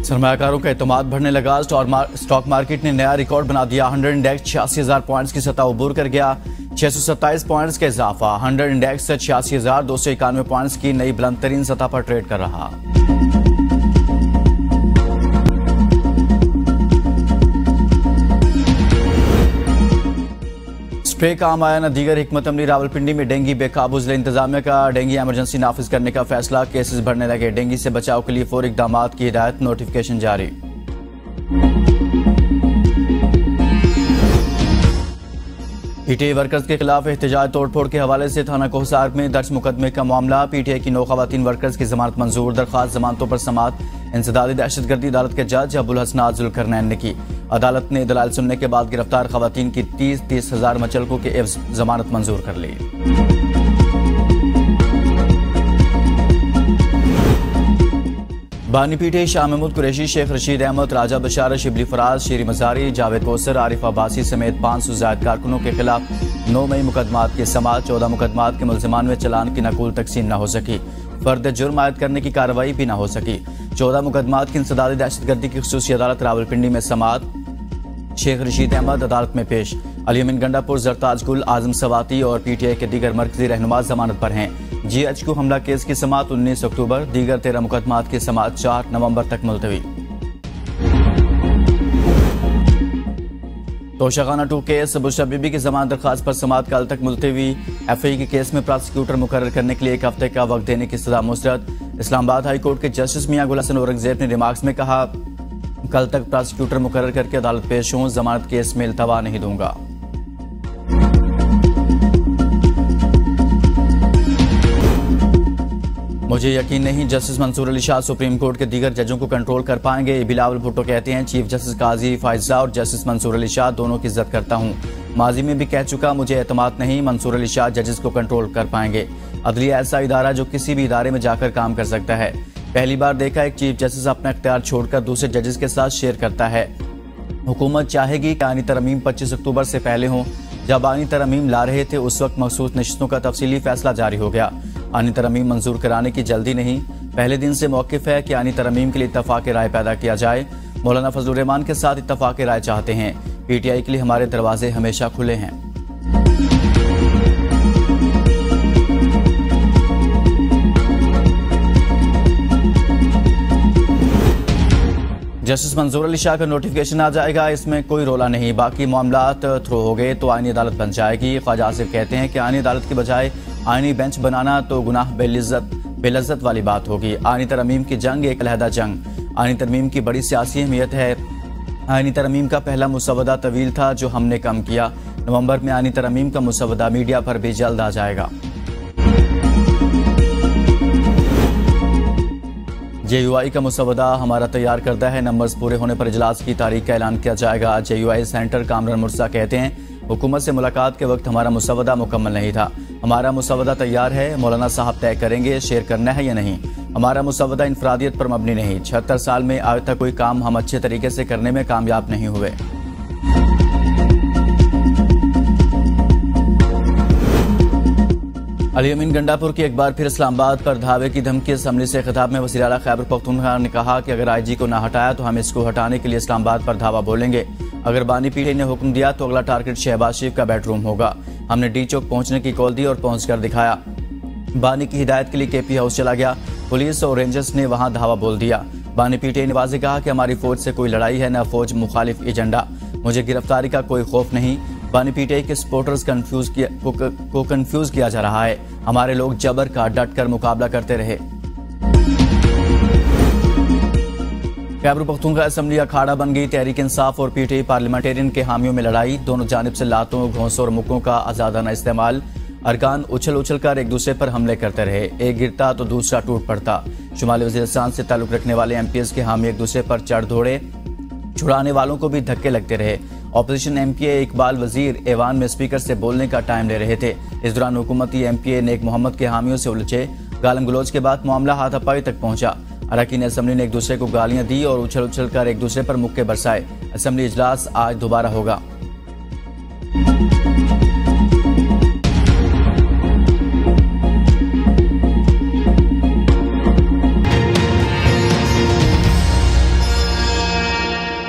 सरमायाकारों का एतमाद बढ़ने लगा। स्टॉक मार्केट ने नया रिकॉर्ड बना दिया। 100 इंडेक्स 86,000 पॉइंट्स की सतह उबूर कर गया। 627 पॉइंट्स का इजाफा। 100 इंडेक्स 86,291 पॉइंट्स की नई बुलंद तरीन सतह पर ट्रेड कर रहा। स्प्रे काम आया न दीगर हिकमत अमली। रावलपिंडी में डेंगू बेकाबू। जिला इंतजामिया का डेंगू इमरजेंसी नाफिज करने का फैसला। केसेस बढ़ने लगे। डेंगू से बचाव के लिए फौरी इकदाम की हिदायत। नोटिफिकेशन जारी। पीटीआई वर्कर्स के खिलाफ एहतजाज तोड़फोड़ के हवाले से थाना कोहसार में दर्ज मुकदमे का मामला। पीटीआई की 9 खवातीन वर्कर्स की जमानत मंजूर। दरखास्त जमानतों पर समात इंसदादी दहशतगर्दी अदालत के जज अबुल हसनात जुल्करनैन ने की। अदालत ने दलाल सुनने के बाद गिरफ्तार खवातीन की 30 हजार मचलकों के एवज जमानत मंजूर कर ली। बानी पीटीआई शाह महमूद कुरैशी, शेख रशीद अहमद, राजा बशारत, शिबली फराज, शेरी मजारी, जावेद कौसर, आरिफ अब्बासी समेत 500 से ज्यादा कारकुनों के खिलाफ 9 मई मुकदमात के समात। 14 मुकदमात के मुल्जिमान में चलान की नकूल तकसीम न हो सकी। फर्द जुर्म आयद करने की कार्रवाई भी न हो सकी। 14 मुकदमात की इंसदादी दहशतगर्दी की खुसूसी अदालत रावलपिंडी में समात। शेख रशीद अहमद अदालत में पेश। अलीमीन गंडापुर, जरताज गुल, आजम सवाती और पीटीआई के दीगर मरकजी रहनुमा जमानत पर हैं। जीएचक्यू हमला केस की समात 19 अक्टूबर। दीगर 13 मुकदमात की समात 4 नवंबर तक मुलतवी। तोशाखाना 2 केस। बुशरा बीबी की जमानत दरखास्त पर समात कल तक मुलतवी। एफआई के केस में प्रोसिक्यूटर मुकर्रर करने के लिए 1 हफ्ते का वक्त देने की सजा मुस्तरद। इस्लामाबाद हाई कोर्ट के जस्टिस मियां गुल हसन औरंगजेब ने रिमार्क्स में कहा, कल तक प्रोसिक्यूटर मुकर्रर करके अदालत पेश हों। जमानत केस में इल्तवा नहीं दूंगा। मुझे यकीन नहीं justice Mansoor Ali Shah supreme court के दीगर जजों को कंट्रोल कर पाएंगे। बिलावल भुट्टो कहते हैं, चीफ जस्टिस काजी फायजा और जस्टिस मंसूर अली शाह दोनों की इज्जत करता हूं। माजी में भी कह चुका, मुझे एतमाद नहीं मंसूर अली शाह जजेस को कंट्रोल कर पाएंगे। अदलिया ऐसा इदारा जो किसी भी इदारे में जाकर काम कर सकता है। पहली बार देखा एक चीफ जस्टिस अपना इख्तियार छोड़कर दूसरे जजेस के साथ शेयर करता है। हुकूमत चाहेगी कि आईनी तरमीम 25 अक्टूबर से पहले हों। जब आईनी तरमीम ला रहे थे उस वक्त मखसूस नशिस्तों का तफसीली फैसला जारी हो गया। आईनी तरमीम मंजूर कराने की जल्दी नहीं। पहले दिन से मौक़िफ़ है कि आईनी तरमीम के लिए इत्तफ़ाक़ राय पैदा किया जाए। मौलाना फजलुर रहमान के साथ इत्तफ़ाक़ राय चाहते हैं। पीटीआई के लिए हमारे दरवाजे हमेशा खुले हैं। जस्टिस मंसूर अली शाह का नोटिफिकेशन आ जाएगा, इसमें कोई रोला नहीं। बाकी मामलात थ्रो हो गए तो आईनी अदालत बन जाएगी। ख्वाजा आसिफ कहते हैं कि आईनी अदालत की बजाय आईनी बेंच बनाना तो गुनाह बेलज्जत वाली बात होगी। आईनी तरमीम की जंग एक अलहदा जंग। आईनी तरमीम की बड़ी सियासी अहमियत है। आईनी तरमीम का पहला मुसवदा तवील था जो हमने कम किया। नवंबर में आईनी तरमीम का मुसवदा मीडिया पर भी जल्द आ जाएगा। जेयूआई का मुसवदा हमारा तैयार करता है। नंबर्स पूरे होने पर इजलास की तारीख का ऐलान किया जाएगा। जेयूआई सेंटर कामरान मुर्सा कहते हैं, हुकूमत से मुलाकात के वक्त हमारा मुसवदा मुकम्मल नहीं था। हमारा मुसवदा तैयार है, मौलाना साहब तय करेंगे शेयर करना है या नहीं। हमारा मुसवदा इंफरादियत पर मबनी नहीं। 76 साल में आज तक कोई काम हम अच्छे तरीके से करने में कामयाब नहीं हुए। अलीमीन गंडापुर की एक बार फिर इस्लामाबाद पर धावे की धमकी। असम्बली से खिताब में वज़ीर आला खैबर पख्तूनख्वा ने कहा कि अगर आईजी को ना हटाया तो हम इसको हटाने के लिए इस्लामाबाद पर धावा बोलेंगे। अगर बानी पीटीआई ने हुक्म दिया तो अगला टारगेट शहबाज शरीफ का बेडरूम होगा। हमने डी चौक पहुंचने की कॉल दी और पहुंच कर दिखाया। बानी की हिदायत के लिए केपी हाउस चला गया। पुलिस और रेंजर्स ने वहां धावा बोल दिया। बानी पीटीआई ने वाज़ेह कहा कि हमारी फौज से कोई लड़ाई है, न फौज मुखालिफ एजेंडा। मुझे गिरफ्तारी का कोई खौफ नहीं। बानी पीटीआई के सपोर्टर्स को कंफ्यूज किया जा रहा है। हमारे लोग जबर का डट कर मुकाबला करते रहे। खैबर पख्तूनख्वा असेंबली अखाड़ा बन गई। तहरीक इंसाफ और पीटीआई पार्लियामेंटेरियन के हामियों में लड़ाई। दोनों जानिब से लातों, घोंसों और मुक्कों का आजादाना इस्तेमाल। अरकान उछल उछल कर एक दूसरे पर हमले करते रहे। एक गिरता तो दूसरा टूट पड़ता। शुमाली वज़ीरिस्तान से ताल्लुक रखने वाले एमपीएस के हामी एक दूसरे पर चढ़ दौड़े। छुड़ाने वालों को भी धक्के लगते रहे। ऑपोजिशन एमपीए इकबाल वजीर ऐवान में स्पीकर से बोलने का टाइम ले रहे थे। इस दौरान हुकूमती एमपीए नेक मोहम्मद के हामियों से उलझे। गालम गलोच के बाद मामला हाथापाई तक पहुंचा। अरकान असेंबली ने एक दूसरे को गालियां दी और उछल उछल कर एक दूसरे पर मुक्के बरसाए। असेंबली इजलास आज दोबारा होगा।